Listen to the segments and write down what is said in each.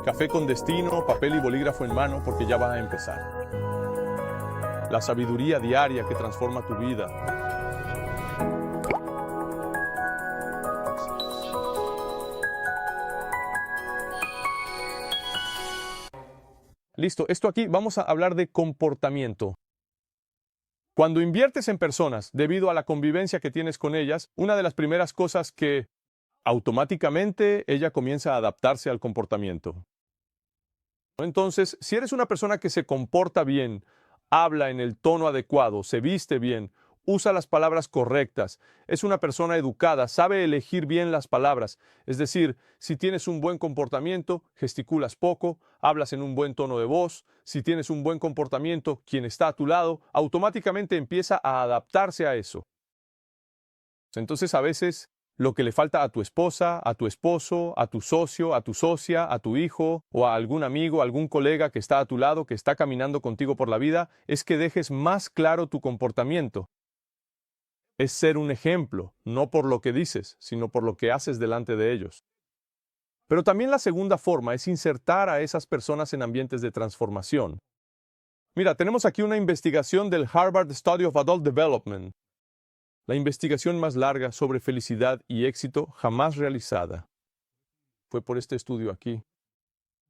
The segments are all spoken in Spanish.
Café con destino, papel y bolígrafo en mano porque ya vas a empezar. La sabiduría diaria que transforma tu vida. Listo, esto aquí vamos a hablar de comportamiento. Cuando inviertes en personas debido a la convivencia que tienes con ellas, una de las primeras cosas que automáticamente ella comienza a adaptarse al comportamiento. Entonces, si eres una persona que se comporta bien, habla en el tono adecuado, se viste bien, usa las palabras correctas, es una persona educada, sabe elegir bien las palabras, es decir, si tienes un buen comportamiento, gesticulas poco, hablas en un buen tono de voz, si tienes un buen comportamiento, quien está a tu lado, automáticamente empieza a adaptarse a eso. Entonces, a veces lo que le falta a tu esposa, a tu esposo, a tu socio, a tu socia, a tu hijo o a algún amigo, algún colega que está a tu lado, que está caminando contigo por la vida, es que dejes más claro tu comportamiento. Es ser un ejemplo, no por lo que dices, sino por lo que haces delante de ellos. Pero también la segunda forma es insertar a esas personas en ambientes de transformación. Mira, tenemos aquí una investigación del Harvard Study of Adult Development, la investigación más larga sobre felicidad y éxito jamás realizada. Fue por este estudio aquí.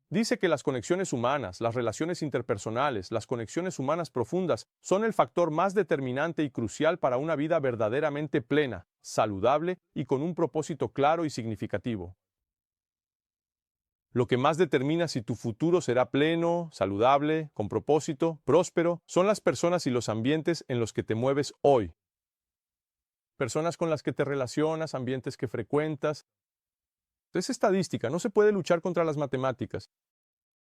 Dice que las conexiones humanas, las relaciones interpersonales, las conexiones humanas profundas son el factor más determinante y crucial para una vida verdaderamente plena, saludable y con un propósito claro y significativo. Lo que más determina si tu futuro será pleno, saludable, con propósito, próspero, son las personas y los ambientes en los que te mueves hoy. Personas con las que te relacionas, ambientes que frecuentas. Es estadística, no se puede luchar contra las matemáticas.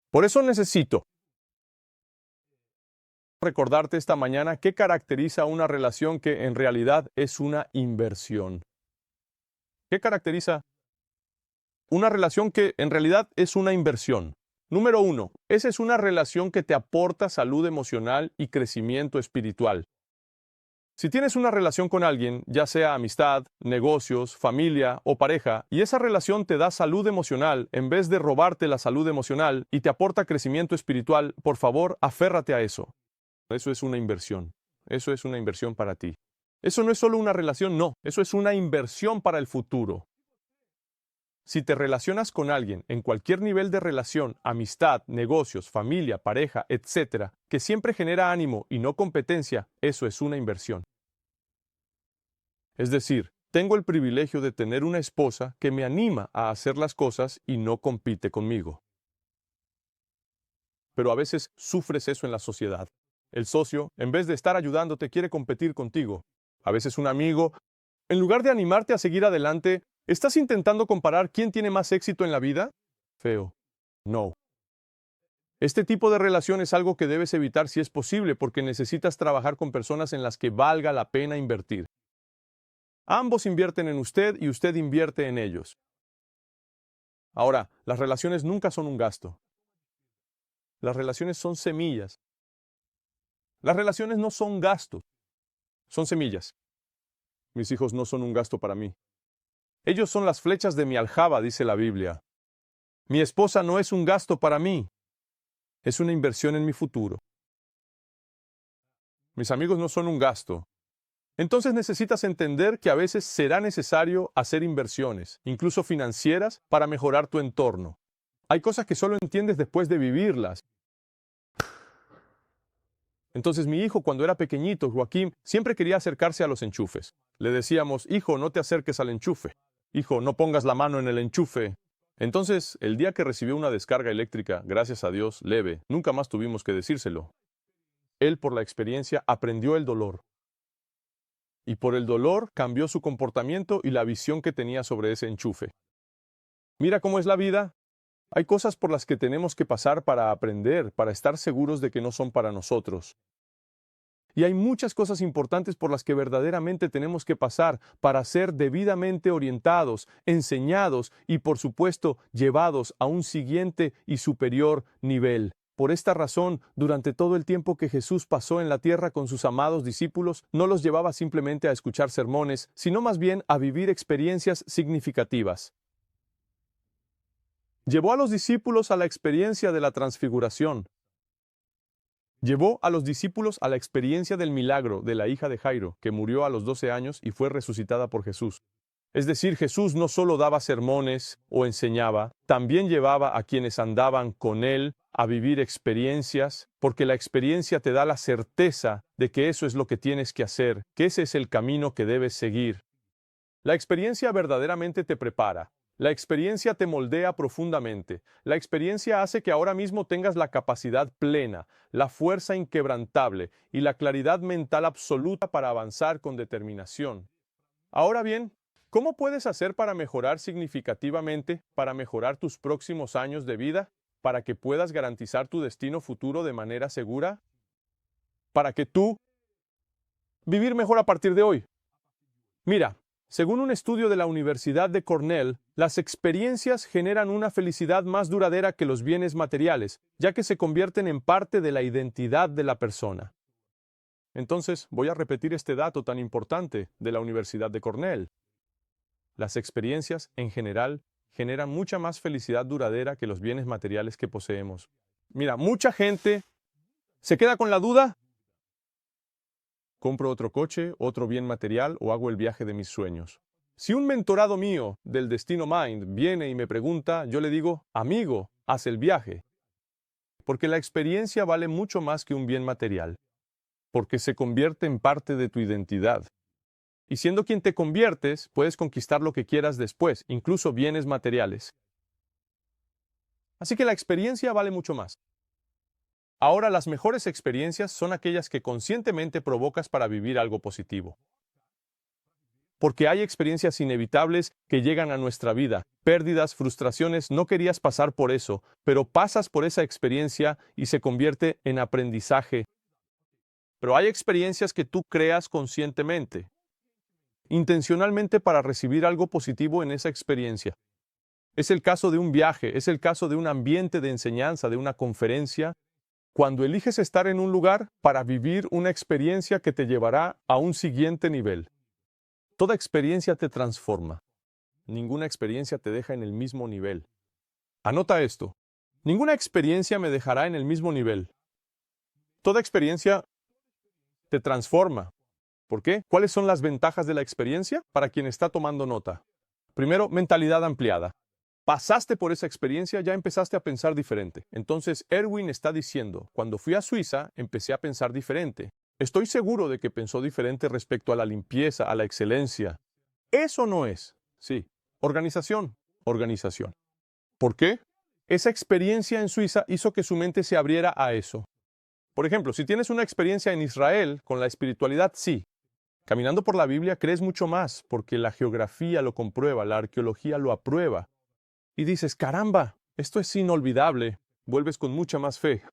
Por eso necesito recordarte esta mañana qué caracteriza una relación que en realidad es una inversión. ¿Qué caracteriza una relación que en realidad es una inversión? Número 1, esa es una relación que te aporta salud emocional y crecimiento espiritual. Si tienes una relación con alguien, ya sea amistad, negocios, familia o pareja, y esa relación te da salud emocional en vez de robarte la salud emocional y te aporta crecimiento espiritual, por favor, aférrate a eso. Eso es una inversión. Eso es una inversión para ti. Eso no es solo una relación, no. Eso es una inversión para el futuro. Si te relacionas con alguien en cualquier nivel de relación, amistad, negocios, familia, pareja, etc., que siempre genera ánimo y no competencia, eso es una inversión. Es decir, tengo el privilegio de tener una esposa que me anima a hacer las cosas y no compite conmigo. Pero a veces sufres eso en la sociedad. El socio, en vez de estar ayudándote, quiere competir contigo. A veces un amigo, en lugar de animarte a seguir adelante, ¿estás intentando comparar quién tiene más éxito en la vida? Feo. No. Este tipo de relación es algo que debes evitar si es posible porque necesitas trabajar con personas en las que valga la pena invertir. Ambos invierten en usted y usted invierte en ellos. Ahora, las relaciones nunca son un gasto. Las relaciones son semillas. Las relaciones no son gastos, son semillas. Mis hijos no son un gasto para mí. Ellos son las flechas de mi aljaba, dice la Biblia. Mi esposa no es un gasto para mí, es una inversión en mi futuro. Mis amigos no son un gasto. Entonces necesitas entender que a veces será necesario hacer inversiones, incluso financieras, para mejorar tu entorno. Hay cosas que solo entiendes después de vivirlas. Entonces mi hijo, cuando era pequeñito, Joaquín, siempre quería acercarse a los enchufes. Le decíamos, hijo, no te acerques al enchufe. Hijo, no pongas la mano en el enchufe. Entonces, el día que recibió una descarga eléctrica, gracias a Dios, leve, nunca más tuvimos que decírselo. Él, por la experiencia, aprendió el dolor. Y por el dolor cambió su comportamiento y la visión que tenía sobre ese enchufe. Mira cómo es la vida. Hay cosas por las que tenemos que pasar para aprender, para estar seguros de que no son para nosotros. Y hay muchas cosas importantes por las que verdaderamente tenemos que pasar para ser debidamente orientados, enseñados y, por supuesto, llevados a un siguiente y superior nivel. Por esta razón, durante todo el tiempo que Jesús pasó en la tierra con sus amados discípulos, no los llevaba simplemente a escuchar sermones, sino más bien a vivir experiencias significativas. Llevó a los discípulos a la experiencia de la transfiguración. Llevó a los discípulos a la experiencia del milagro de la hija de Jairo, que murió a los 12 años y fue resucitada por Jesús. Es decir, Jesús no solo daba sermones o enseñaba, también llevaba a quienes andaban con él a vivir experiencias, porque la experiencia te da la certeza de que eso es lo que tienes que hacer, que ese es el camino que debes seguir. La experiencia verdaderamente te prepara. La experiencia te moldea profundamente. La experiencia hace que ahora mismo tengas la capacidad plena, la fuerza inquebrantable y la claridad mental absoluta para avanzar con determinación. Ahora bien, ¿cómo puedes hacer para mejorar significativamente, para mejorar tus próximos años de vida, para que puedas garantizar tu destino futuro de manera segura? Para que tú vivir mejor a partir de hoy. Mira, según un estudio de la Universidad de Cornell, las experiencias generan una felicidad más duradera que los bienes materiales, ya que se convierten en parte de la identidad de la persona. Entonces, voy a repetir este dato tan importante de la Universidad de Cornell. Las experiencias, en general, generan mucha más felicidad duradera que los bienes materiales que poseemos. Mira, mucha gente se queda con la duda. ¿Compro otro coche, otro bien material o hago el viaje de mis sueños? Si un mentorado mío del Destino Mind viene y me pregunta, yo le digo, amigo, haz el viaje. Porque la experiencia vale mucho más que un bien material. Porque se convierte en parte de tu identidad. Y siendo quien te conviertes, puedes conquistar lo que quieras después, incluso bienes materiales. Así que la experiencia vale mucho más. Ahora, las mejores experiencias son aquellas que conscientemente provocas para vivir algo positivo. Porque hay experiencias inevitables que llegan a nuestra vida, pérdidas, frustraciones, no querías pasar por eso, pero pasas por esa experiencia y se convierte en aprendizaje. Pero hay experiencias que tú creas conscientemente, intencionalmente para recibir algo positivo en esa experiencia. Es el caso de un viaje, es el caso de un ambiente de enseñanza, de una conferencia, cuando eliges estar en un lugar para vivir una experiencia que te llevará a un siguiente nivel. Toda experiencia te transforma. Ninguna experiencia te deja en el mismo nivel. Anota esto. Ninguna experiencia me dejará en el mismo nivel. Toda experiencia te transforma. ¿Por qué? ¿Cuáles son las ventajas de la experiencia? Para quien está tomando nota. Primero, mentalidad ampliada. Pasaste por esa experiencia, ya empezaste a pensar diferente. Entonces, Erwin está diciendo, cuando fui a Suiza, empecé a pensar diferente. Estoy seguro de que pensó diferente respecto a la limpieza, a la excelencia. Eso no es. Sí. Organización. Organización. ¿Por qué? Esa experiencia en Suiza hizo que su mente se abriera a eso. Por ejemplo, si tienes una experiencia en Israel con la espiritualidad, sí. Caminando por la Biblia crees mucho más, porque la geografía lo comprueba, la arqueología lo aprueba. Y dices, caramba, esto es inolvidable, vuelves con mucha más fe.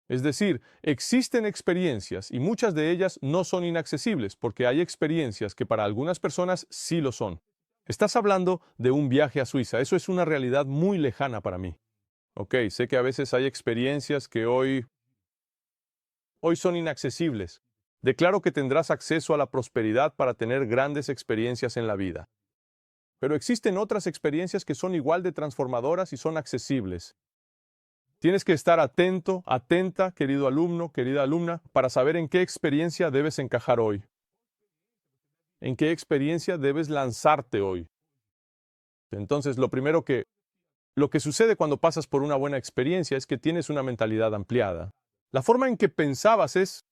Es decir, existen experiencias y muchas de ellas no son inaccesibles, porque hay experiencias que para algunas personas sí lo son. Estás hablando de un viaje a Suiza, eso es una realidad muy lejana para mí. Ok, sé que a veces hay experiencias que hoy son inaccesibles. Declaro que tendrás acceso a la prosperidad para tener grandes experiencias en la vida. Pero existen otras experiencias que son igual de transformadoras y son accesibles. Tienes que estar atento, atenta, querido alumno, querida alumna, para saber en qué experiencia debes encajar hoy. En qué experiencia debes lanzarte hoy. Entonces, lo que sucede cuando pasas por una buena experiencia es que tienes una mentalidad ampliada. La forma en que pensabas es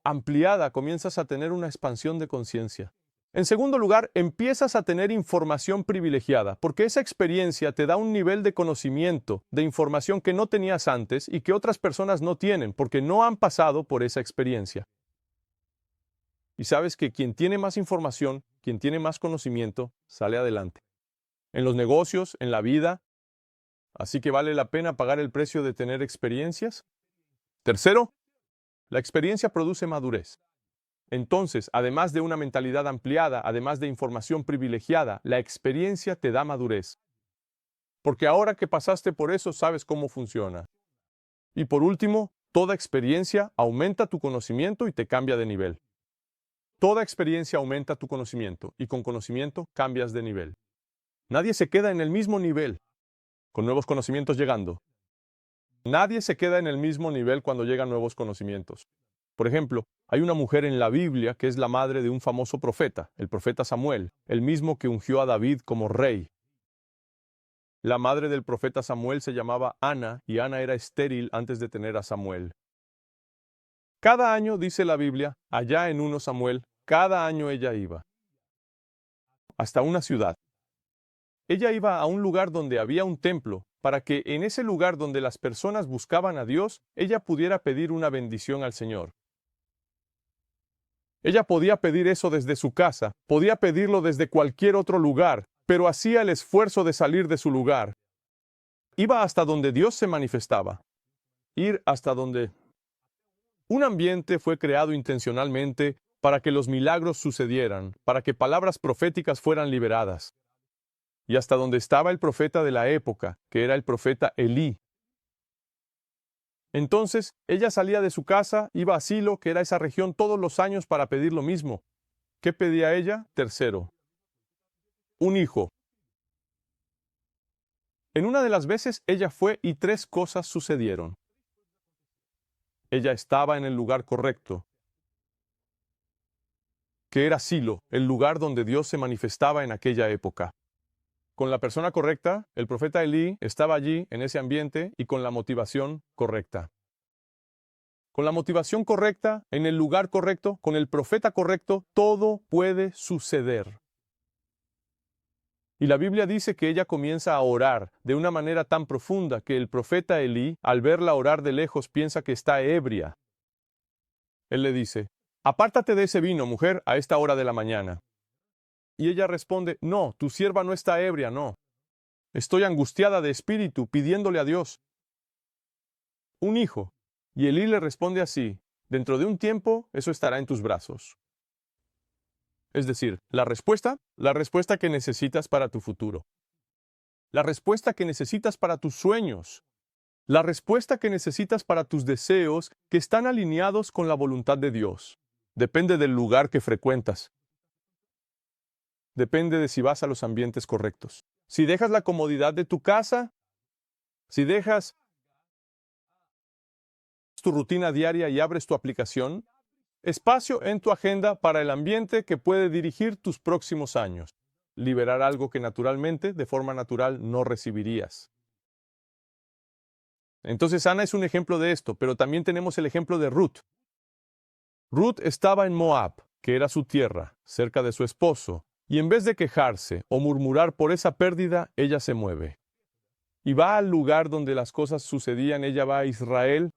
ampliada, comienzas a tener una expansión de conciencia. En segundo lugar, empiezas a tener información privilegiada, porque esa experiencia te da un nivel de conocimiento, de información que no tenías antes y que otras personas no tienen, porque no han pasado por esa experiencia. Y sabes que quien tiene más información, quien tiene más conocimiento, sale adelante. En los negocios, en la vida. Así que vale la pena pagar el precio de tener experiencias. Tercero, la experiencia produce madurez. Entonces, además de una mentalidad ampliada, además de información privilegiada, la experiencia te da madurez. Porque ahora que pasaste por eso, sabes cómo funciona. Y por último, toda experiencia aumenta tu conocimiento y te cambia de nivel. Toda experiencia aumenta tu conocimiento y con conocimiento cambias de nivel. Nadie se queda en el mismo nivel. con nuevos conocimientos llegando. Nadie se queda en el mismo nivel cuando llegan nuevos conocimientos. Por ejemplo, hay una mujer en la Biblia que es la madre de un famoso profeta, el profeta Samuel, el mismo que ungió a David como rey. La madre del profeta Samuel se llamaba Ana, y Ana era estéril antes de tener a Samuel. Cada año, dice la Biblia, allá en 1 Samuel, cada año ella iba hasta una ciudad. Ella iba a un lugar donde había un templo, para que en ese lugar donde las personas buscaban a Dios, ella pudiera pedir una bendición al Señor. Ella podía pedir eso desde su casa, podía pedirlo desde cualquier otro lugar, pero hacía el esfuerzo de salir de su lugar. Iba hasta donde Dios se manifestaba. Ir hasta donde un ambiente fue creado intencionalmente para que los milagros sucedieran, para que palabras proféticas fueran liberadas. Y hasta donde estaba el profeta de la época, que era el profeta Elí. Entonces, ella salía de su casa, iba a Silo, que era esa región, todos los años para pedir lo mismo. ¿Qué pedía ella? Tercero, un hijo. En una de las veces ella fue y 3 cosas sucedieron. Ella estaba en el lugar correcto, que era Silo, el lugar donde Dios se manifestaba en aquella época. Con la persona correcta, el profeta Elí estaba allí, en ese ambiente, y con la motivación correcta. Con la motivación correcta, en el lugar correcto, con el profeta correcto, todo puede suceder. Y la Biblia dice que ella comienza a orar de una manera tan profunda que el profeta Elí, al verla orar de lejos, piensa que está ebria. Él le dice: «Apártate de ese vino, mujer, a esta hora de la mañana». Y ella responde: «No, tu sierva no está ebria, no. Estoy angustiada de espíritu, pidiéndole a Dios un hijo». Y Elí le responde así: «Dentro de un tiempo, eso estará en tus brazos». Es decir, la respuesta que necesitas para tu futuro. La respuesta que necesitas para tus sueños. La respuesta que necesitas para tus deseos que están alineados con la voluntad de Dios. Depende del lugar que frecuentas. Depende de si vas a los ambientes correctos. Si dejas la comodidad de tu casa, si dejas tu rutina diaria y abres tu aplicación, espacio en tu agenda para el ambiente que puede dirigir tus próximos años. Liberar algo que naturalmente, de forma natural, no recibirías. Entonces Ana es un ejemplo de esto, pero también tenemos el ejemplo de Ruth. Ruth estaba en Moab, que era su tierra, cerca de su esposo, y en vez de quejarse o murmurar por esa pérdida, ella se mueve. Y va al lugar donde las cosas sucedían, ella va a Israel.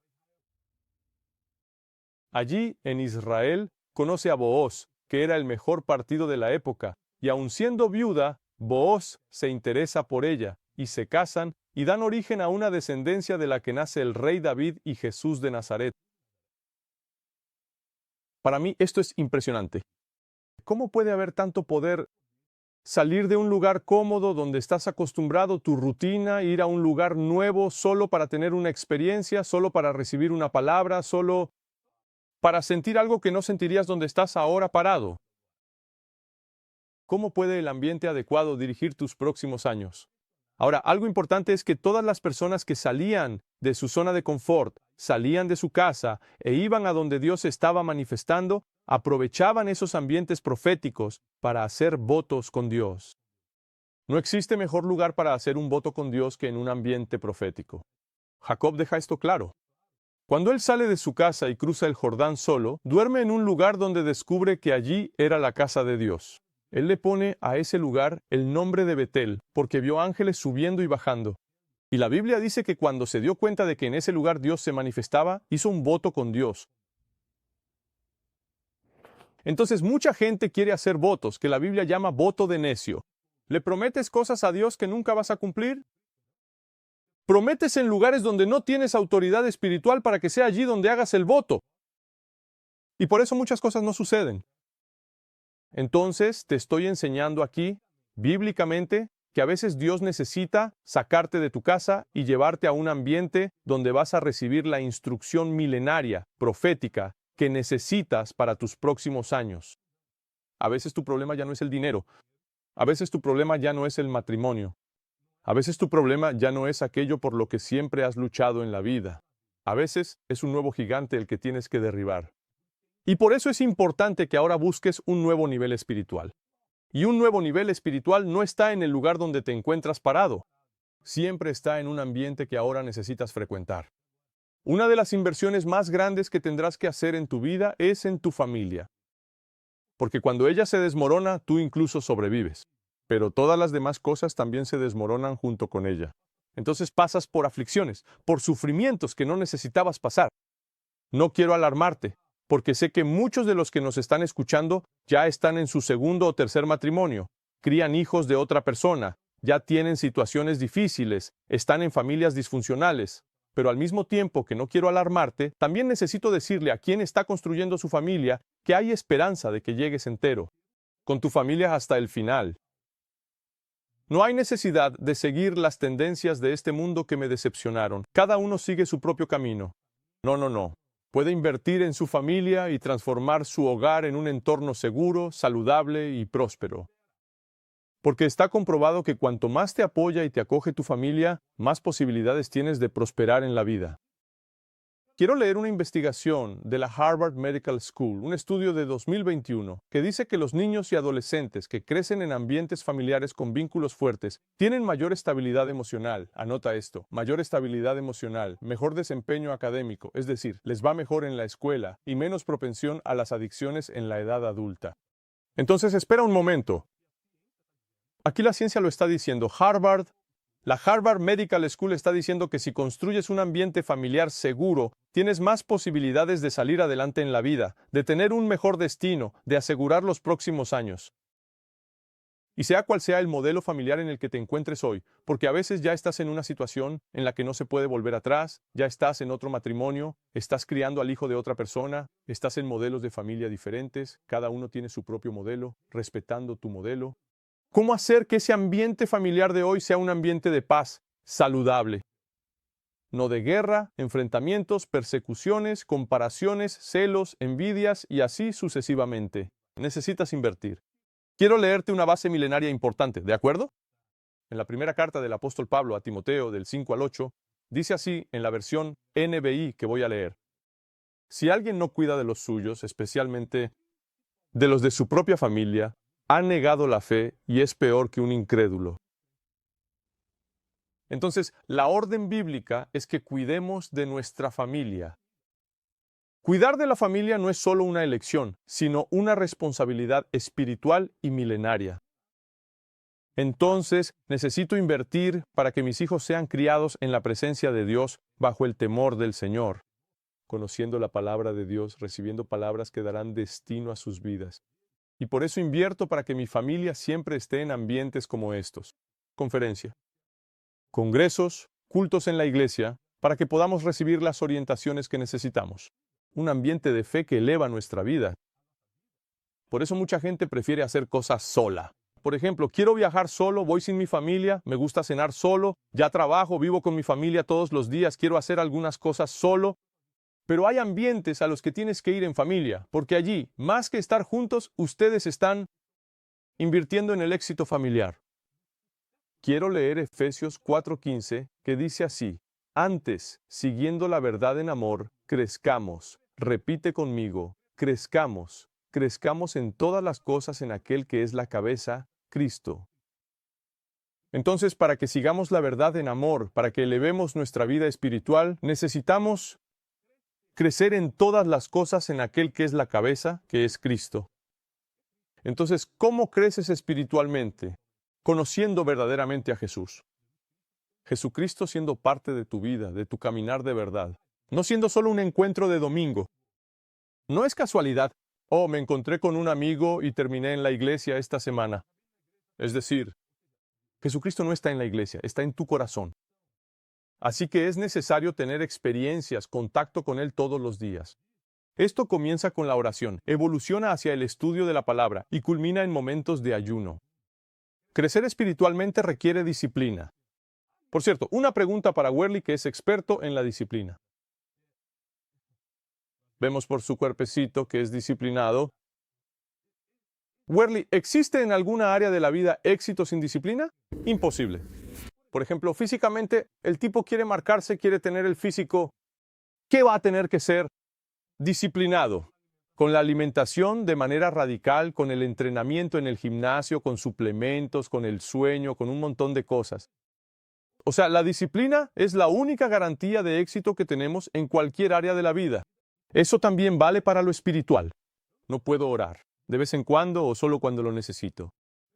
Allí, en Israel, conoce a Booz, que era el mejor partido de la época, y aun siendo viuda, Booz se interesa por ella, y se casan, y dan origen a una descendencia de la que nace el rey David y Jesús de Nazaret. Para mí esto es impresionante. ¿Cómo puede haber tanto poder salir de un lugar cómodo donde estás acostumbrado, tu rutina, ir a un lugar nuevo solo para tener una experiencia, solo para recibir una palabra, solo para sentir algo que no sentirías donde estás ahora parado? ¿Cómo puede el ambiente adecuado dirigir tus próximos años? Ahora, algo importante es que todas las personas que salían de su zona de confort, salían de su casa e iban a donde Dios se estaba manifestando, aprovechaban esos ambientes proféticos para hacer votos con Dios. No existe mejor lugar para hacer un voto con Dios que en un ambiente profético. Jacob deja esto claro. Cuando él sale de su casa y cruza el Jordán solo, duerme en un lugar donde descubre que allí era la casa de Dios. Él le pone a ese lugar el nombre de Betel, porque vio ángeles subiendo y bajando. Y la Biblia dice que cuando se dio cuenta de que en ese lugar Dios se manifestaba, hizo un voto con Dios. Entonces mucha gente quiere hacer votos, que la Biblia llama voto de necio. ¿Le prometes cosas a Dios que nunca vas a cumplir? Prometes en lugares donde no tienes autoridad espiritual para que sea allí donde hagas el voto. Y por eso muchas cosas no suceden. Entonces, te estoy enseñando aquí, bíblicamente, que a veces Dios necesita sacarte de tu casa y llevarte a un ambiente donde vas a recibir la instrucción milenaria, profética, que necesitas para tus próximos años. A veces tu problema ya no es el dinero. A veces tu problema ya no es el matrimonio. A veces tu problema ya no es aquello por lo que siempre has luchado en la vida. A veces es un nuevo gigante el que tienes que derribar. Y por eso es importante que ahora busques un nuevo nivel espiritual. Y un nuevo nivel espiritual no está en el lugar donde te encuentras parado. Siempre está en un ambiente que ahora necesitas frecuentar. Una de las inversiones más grandes que tendrás que hacer en tu vida es en tu familia. Porque cuando ella se desmorona, tú incluso sobrevives. Pero todas las demás cosas también se desmoronan junto con ella. Entonces pasas por aflicciones, por sufrimientos que no necesitabas pasar. No quiero alarmarte, porque sé que muchos de los que nos están escuchando ya están en su segundo o tercer matrimonio, crían hijos de otra persona, ya tienen situaciones difíciles, están en familias disfuncionales. Pero al mismo tiempo que no quiero alarmarte, también necesito decirle a quien está construyendo su familia que hay esperanza de que llegues entero, con tu familia hasta el final. No hay necesidad de seguir las tendencias de este mundo que me decepcionaron. Cada uno sigue su propio camino. No. Puede invertir en su familia y transformar su hogar en un entorno seguro, saludable y próspero. Porque está comprobado que cuanto más te apoya y te acoge tu familia, más posibilidades tienes de prosperar en la vida. Quiero leer una investigación de la Harvard Medical School, un estudio de 2021, que dice que los niños y adolescentes que crecen en ambientes familiares con vínculos fuertes tienen mayor estabilidad emocional. Anota esto, mayor estabilidad emocional, mejor desempeño académico, es decir, les va mejor en la escuela y menos propensión a las adicciones en la edad adulta. Entonces, espera un momento. Aquí la ciencia lo está diciendo. La Harvard Medical School está diciendo que si construyes un ambiente familiar seguro, tienes más posibilidades de salir adelante en la vida, de tener un mejor destino, de asegurar los próximos años. Y sea cual sea el modelo familiar en el que te encuentres hoy, porque a veces ya estás en una situación en la que no se puede volver atrás, ya estás en otro matrimonio, estás criando al hijo de otra persona, estás en modelos de familia diferentes, cada uno tiene su propio modelo, respetando tu modelo. ¿Cómo hacer que ese ambiente familiar de hoy sea un ambiente de paz, saludable? No de guerra, enfrentamientos, persecuciones, comparaciones, celos, envidias y así sucesivamente. Necesitas invertir. Quiero leerte una base milenaria importante, ¿de acuerdo? En la primera carta del apóstol Pablo a Timoteo, del 5 al 8, dice así en la versión NBI que voy a leer. Si alguien no cuida de los suyos, especialmente de los de su propia familia, ha negado la fe y es peor que un incrédulo. Entonces, la orden bíblica es que cuidemos de nuestra familia. Cuidar de la familia no es solo una elección, sino una responsabilidad espiritual y milenaria. Entonces, necesito invertir para que mis hijos sean criados en la presencia de Dios bajo el temor del Señor, conociendo la palabra de Dios, recibiendo palabras que darán destino a sus vidas. Y por eso invierto para que mi familia siempre esté en ambientes como estos. Conferencia, congresos, cultos en la iglesia, para que podamos recibir las orientaciones que necesitamos. Un ambiente de fe que eleva nuestra vida. Por eso mucha gente prefiere hacer cosas sola. Por ejemplo, quiero viajar solo, voy sin mi familia, me gusta cenar solo, ya trabajo, vivo con mi familia todos los días, quiero hacer algunas cosas solo. Pero hay ambientes a los que tienes que ir en familia, porque allí, más que estar juntos, ustedes están invirtiendo en el éxito familiar. Quiero leer Efesios 4:15, que dice así: Antes, siguiendo la verdad en amor, crezcamos. Repite conmigo, crezcamos en todas las cosas en aquel que es la cabeza, Cristo. Entonces, para que sigamos la verdad en amor, para que elevemos nuestra vida espiritual, necesitamos crecer en todas las cosas en aquel que es la cabeza, que es Cristo. Entonces, ¿cómo creces espiritualmente? Conociendo verdaderamente a Jesús. Jesucristo siendo parte de tu vida, de tu caminar de verdad. No siendo solo un encuentro de domingo. No es casualidad. Oh, me encontré con un amigo y terminé en la iglesia esta semana. Es decir, Jesucristo no está en la iglesia, está en tu corazón. Así que es necesario tener experiencias, contacto con Él todos los días. Esto comienza con la oración, evoluciona hacia el estudio de la palabra y culmina en momentos de ayuno. Crecer espiritualmente requiere disciplina. Por cierto, una pregunta para Werly, que es experto en la disciplina. Vemos por su cuerpecito que es disciplinado. Werly, ¿existe en alguna área de la vida éxito sin disciplina? Imposible. Por ejemplo, físicamente, el tipo quiere marcarse, quiere tener el físico. ¿Qué va a tener que ser? Disciplinado. Con la alimentación de manera radical, con el entrenamiento en el gimnasio, con suplementos, con el sueño, con un montón de cosas. O sea, la disciplina es la única garantía de éxito que tenemos en cualquier área de la vida. Eso también vale para lo espiritual. No puedo orar de vez en cuando o solo cuando lo necesito.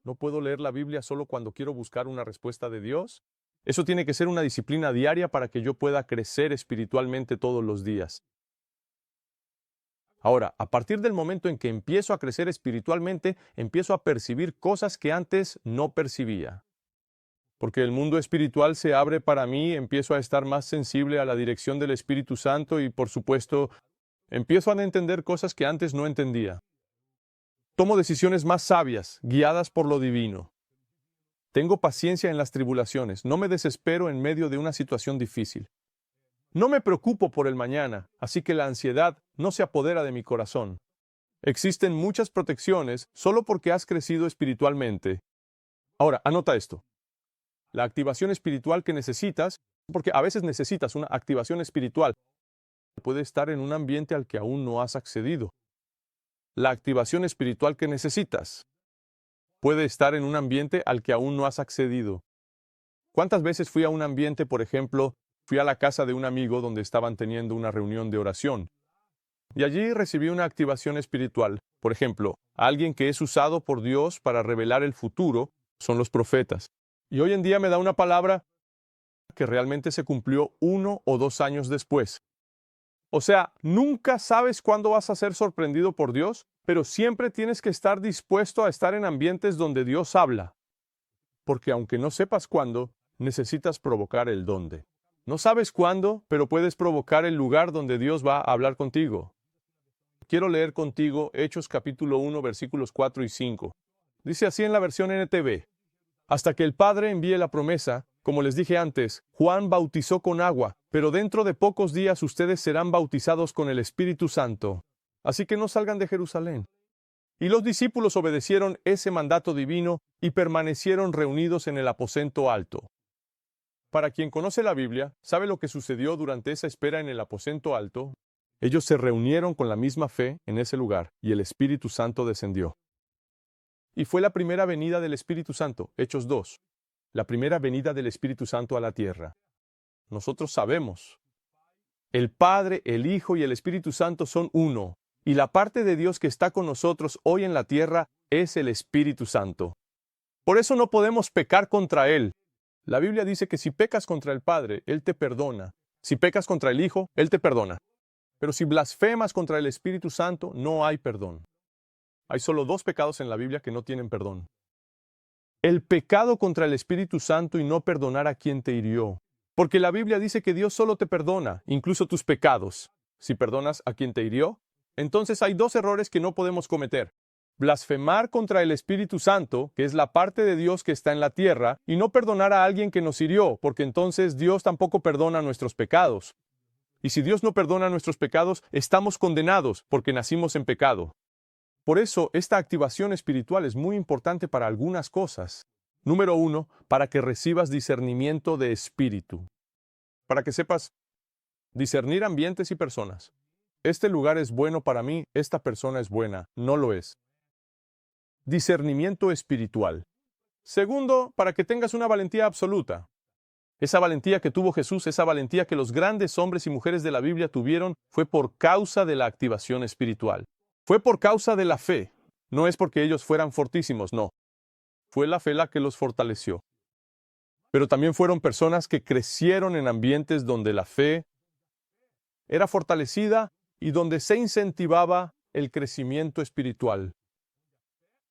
No puedo leer la Biblia solo cuando quiero buscar una respuesta de Dios. Eso tiene que ser una disciplina diaria para que yo pueda crecer espiritualmente todos los días. Ahora, a partir del momento en que empiezo a crecer espiritualmente, empiezo a percibir cosas que antes no percibía. Porque el mundo espiritual se abre para mí, empiezo a estar más sensible a la dirección del Espíritu Santo y, por supuesto, empiezo a entender cosas que antes no entendía. Tomo decisiones más sabias, guiadas por lo divino. Tengo paciencia en las tribulaciones, no me desespero en medio de una situación difícil. No me preocupo por el mañana, así que la ansiedad no se apodera de mi corazón. Existen muchas protecciones solo porque has crecido espiritualmente. Ahora, anota esto. La activación espiritual que necesitas, porque a veces necesitas una activación espiritual, puede estar en un ambiente al que aún no has accedido. La activación espiritual que necesitas puede estar en un ambiente al que aún no has accedido. ¿Cuántas veces fui a un ambiente, por ejemplo, fui a la casa de un amigo donde estaban teniendo una reunión de oración? Y allí recibí una activación espiritual. Por ejemplo, alguien que es usado por Dios para revelar el futuro son los profetas. Y hoy en día me da una palabra que realmente se cumplió 1 o 2 años después. O sea, nunca sabes cuándo vas a ser sorprendido por Dios, pero siempre tienes que estar dispuesto a estar en ambientes donde Dios habla. Porque aunque no sepas cuándo, necesitas provocar el dónde. No sabes cuándo, pero puedes provocar el lugar donde Dios va a hablar contigo. Quiero leer contigo Hechos capítulo 1, versículos 4 y 5. Dice así en la versión NTV. Hasta que el Padre envíe la promesa, como les dije antes, Juan bautizó con agua, pero dentro de pocos días ustedes serán bautizados con el Espíritu Santo. Así que no salgan de Jerusalén. Y los discípulos obedecieron ese mandato divino y permanecieron reunidos en el aposento alto. Para quien conoce la Biblia, sabe lo que sucedió durante esa espera en el aposento alto. Ellos se reunieron con la misma fe en ese lugar y el Espíritu Santo descendió. Y fue la primera venida del Espíritu Santo, Hechos 2, la primera venida del Espíritu Santo a la tierra. Nosotros sabemos, el Padre, el Hijo y el Espíritu Santo son uno, y la parte de Dios que está con nosotros hoy en la tierra es el Espíritu Santo. Por eso no podemos pecar contra Él. La Biblia dice que si pecas contra el Padre, Él te perdona. Si pecas contra el Hijo, Él te perdona. Pero si blasfemas contra el Espíritu Santo, no hay perdón. Hay solo 2 pecados en la Biblia que no tienen perdón. El pecado contra el Espíritu Santo y no perdonar a quien te hirió. Porque la Biblia dice que Dios solo te perdona, incluso tus pecados. Si perdonas a quien te hirió, entonces hay 2 errores que no podemos cometer. Blasfemar contra el Espíritu Santo, que es la parte de Dios que está en la tierra, y no perdonar a alguien que nos hirió, porque entonces Dios tampoco perdona nuestros pecados. Y si Dios no perdona nuestros pecados, estamos condenados porque nacimos en pecado. Por eso, esta activación espiritual es muy importante para algunas cosas. Número 1, para que recibas discernimiento de espíritu. Para que sepas discernir ambientes y personas. Este lugar es bueno para mí, esta persona es buena, no lo es. Discernimiento espiritual. Segundo, para que tengas una valentía absoluta. Esa valentía que tuvo Jesús, esa valentía que los grandes hombres y mujeres de la Biblia tuvieron, fue por causa de la activación espiritual. Fue por causa de la fe. No es porque ellos fueran fortísimos, no. Fue la fe la que los fortaleció. Pero también fueron personas que crecieron en ambientes donde la fe era fortalecida y donde se incentivaba el crecimiento espiritual.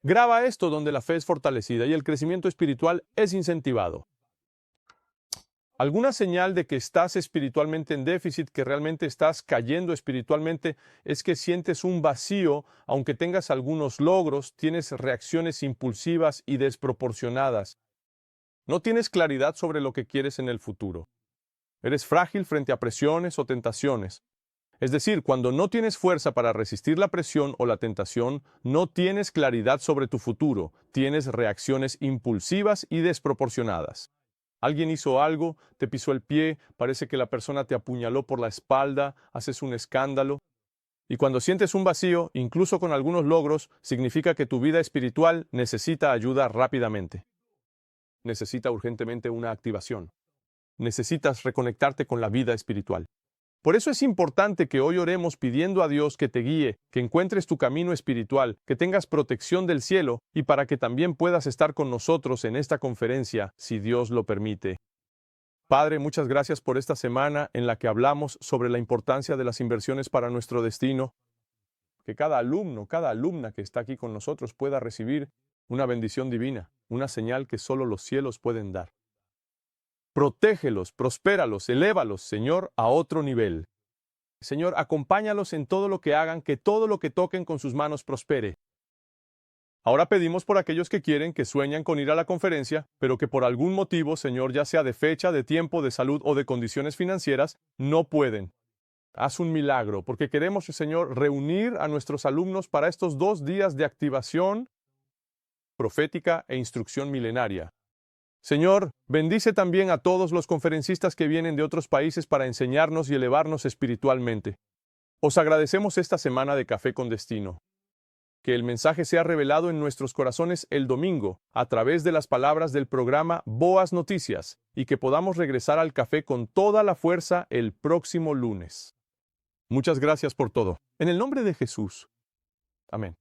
Graba esto donde la fe es fortalecida y el crecimiento espiritual es incentivado. Alguna señal de que estás espiritualmente en déficit, que realmente estás cayendo espiritualmente, es que sientes un vacío, aunque tengas algunos logros, tienes reacciones impulsivas y desproporcionadas. No tienes claridad sobre lo que quieres en el futuro. Eres frágil frente a presiones o tentaciones. Es decir, cuando no tienes fuerza para resistir la presión o la tentación, no tienes claridad sobre tu futuro, tienes reacciones impulsivas y desproporcionadas. Alguien hizo algo, te pisó el pie, parece que la persona te apuñaló por la espalda, haces un escándalo. Y cuando sientes un vacío, incluso con algunos logros, significa que tu vida espiritual necesita ayuda rápidamente. Necesita urgentemente una activación. Necesitas reconectarte con la vida espiritual. Por eso es importante que hoy oremos pidiendo a Dios que te guíe, que encuentres tu camino espiritual, que tengas protección del cielo y para que también puedas estar con nosotros en esta conferencia, si Dios lo permite. Padre, muchas gracias por esta semana en la que hablamos sobre la importancia de las inversiones para nuestro destino. Que cada alumno, cada alumna que está aquí con nosotros pueda recibir una bendición divina, una señal que solo los cielos pueden dar. Protégelos, prospéralos, elévalos, Señor, a otro nivel. Señor, acompáñalos en todo lo que hagan, que todo lo que toquen con sus manos prospere. Ahora pedimos por aquellos que quieren, que sueñan con ir a la conferencia, pero que por algún motivo, Señor, ya sea de fecha, de tiempo, de salud o de condiciones financieras, no pueden. Haz un milagro, porque queremos, Señor, reunir a nuestros alumnos para estos 2 días de activación profética e instrucción milenaria. Señor, bendice también a todos los conferencistas que vienen de otros países para enseñarnos y elevarnos espiritualmente. Os agradecemos esta semana de Café con Destino. Que el mensaje sea revelado en nuestros corazones el domingo, a través de las palabras del programa Boas Noticias, y que podamos regresar al café con toda la fuerza el próximo lunes. Muchas gracias por todo. En el nombre de Jesús. Amén.